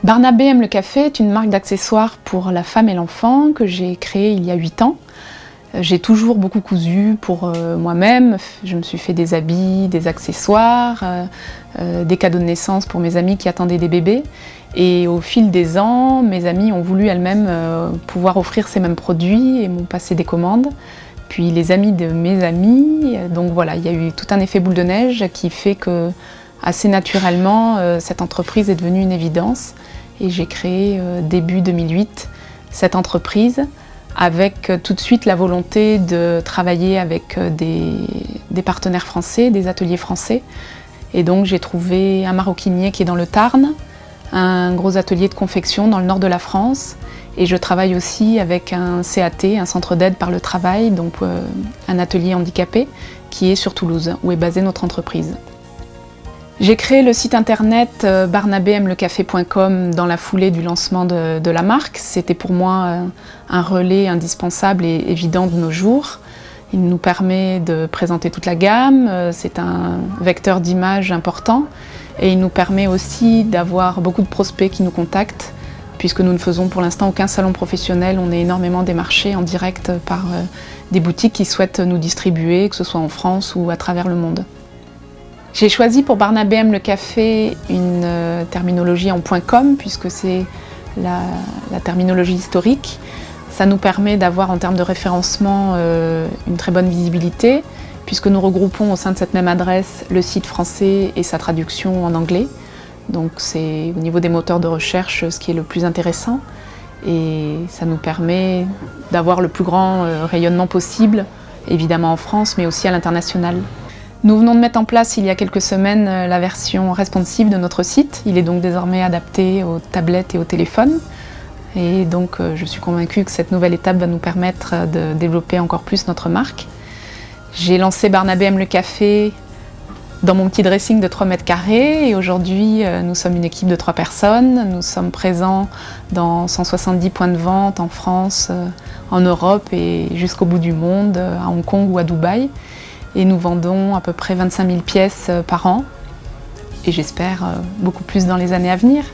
Barnabé aime le café est une marque d'accessoires pour la femme et l'enfant que j'ai créée il y a 8 ans. J'ai toujours beaucoup cousu pour moi-même. Je me suis fait des habits, des accessoires, des cadeaux de naissance pour mes amies qui attendaient des bébés. Et au fil des ans, mes amies ont voulu elles-mêmes pouvoir offrir ces mêmes produits et m'ont passé des commandes. Puis les amis de mes amis. Donc voilà, il y a eu tout un effet boule de neige qui fait que assez naturellement, cette entreprise est devenue une évidence. Et j'ai créé début 2008 cette entreprise avec tout de suite la volonté de travailler avec des partenaires français, des ateliers français. Et donc j'ai trouvé un maroquinier qui est dans le Tarn, un gros atelier de confection dans le nord de la France. Et je travaille aussi avec un CAT, un centre d'aide par le travail, donc un atelier handicapé qui est sur Toulouse, où est basée notre entreprise. J'ai créé le site internet barnabéaimelecafé.com dans la foulée du lancement de la marque. C'était pour moi un relais indispensable et évident de nos jours. Il nous permet de présenter toute la gamme, c'est un vecteur d'image important et il nous permet aussi d'avoir beaucoup de prospects qui nous contactent puisque nous ne faisons pour l'instant aucun salon professionnel. On est énormément démarchés en direct par des boutiques qui souhaitent nous distribuer, que ce soit en France ou à travers le monde. J'ai choisi pour Barnabé aime le café une terminologie en .com puisque c'est la terminologie historique. Ça nous permet d'avoir en termes de référencement une très bonne visibilité puisque nous regroupons au sein de cette même adresse le site français et sa traduction en anglais. Donc c'est au niveau des moteurs de recherche ce qui est le plus intéressant et ça nous permet d'avoir le plus grand rayonnement possible, évidemment en France mais aussi à l'international. Nous venons de mettre en place il y a quelques semaines la version responsive de notre site. Il est donc désormais adapté aux tablettes et aux téléphones. Et donc je suis convaincue que cette nouvelle étape va nous permettre de développer encore plus notre marque. J'ai lancé Barnabé aime le café dans mon petit dressing de 3 mètres carrés et aujourd'hui nous sommes une équipe de 3 personnes. Nous sommes présents dans 170 points de vente en France, en Europe et jusqu'au bout du monde, à Hong Kong ou à Dubaï. Et nous vendons à peu près 25 000 pièces par an et j'espère beaucoup plus dans les années à venir.